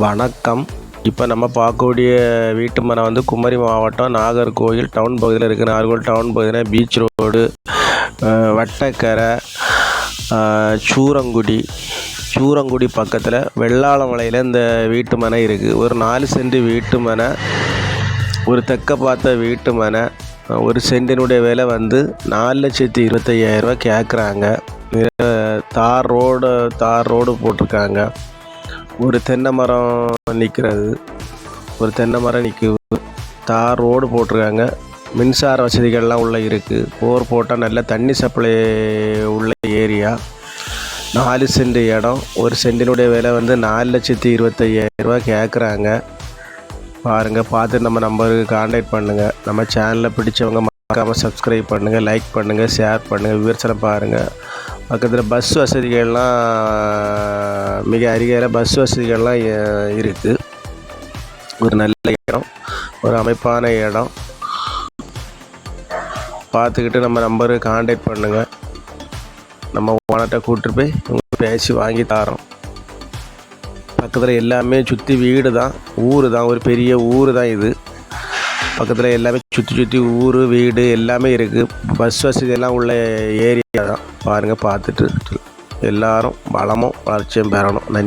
வணக்கம். இப்போ நம்ம பார்க்கக்கூடிய வீட்டு மனை வந்து குமரி மாவட்டம் நாகர்கோவில் டவுன் பகுதியில் இருக்குது. நாகர்கோவில் டவுன் பகுதியில் பீச் ரோடு, வட்டக்கரை, சூரங்குடி பக்கத்தில் வெள்ளாளமலையில் இந்த வீட்டு மனை இருக்குது. ஒரு 4 சென்ட் வீட்டு மனை, ஒரு தெற்க பார்த்த வீட்டு மனை. ஒரு சென்டினுடைய விலை வந்து 4,25,000 கேட்குறாங்க. தார் ரோடு போட்டிருக்காங்க. ஒரு தென்னை மரம் நிற்கிறது, தார் ரோடு போட்டிருக்காங்க. மின்சார வசதிகள்லாம் உள்ளே இருக்குது. போர் போட்டால் நல்ல தண்ணி சப்ளை உள்ள ஏரியா. 4 சென்ட் இடம், ஒரு சென்டினுடைய விலை வந்து 4,25,000 கேட்குறாங்க. பாருங்கள், பார்த்து நம்ம நம்பருக்கு கான்டாக்ட் பண்ணுங்கள். நம்ம சேனலில் பிடிச்சவங்க மறக்காமல் சப்ஸ்கிரைப் பண்ணுங்கள், லைக் பண்ணுங்கள், ஷேர் பண்ணுங்கள், விமர்சனம் பாருங்கள். பக்கத்தில் பஸ் வசதிகள்லாம் மிக அருகில் பஸ் வசதிகள்லாம் இருக்குது. ஒரு நல்ல இடம், ஒரு அமைப்பான இடம். பார்த்துக்கிட்டு நம்ம நம்பருக்கு கான்டாக்ட் பண்ணுங்கள். நம்ம ஓனர்கிட்ட கூப்பிட்டு போய் பேசி வாங்கி தரோம். பக்கத்தில் எல்லாமே சுற்றி வீடு தான், ஊர் தான், ஒரு பெரிய ஊர் தான் இது. பக்கத்தில் எல்லாமே சுற்றி ஊர் வீடு எல்லாமே இருக்குது. பஸ் வசதி எல்லாம் உள்ள ஏரியா தான். பாருங்கள், பார்த்துட்டு எல்லோரும் வளமும் வளர்ச்சியும் பெறணும். நன்றி.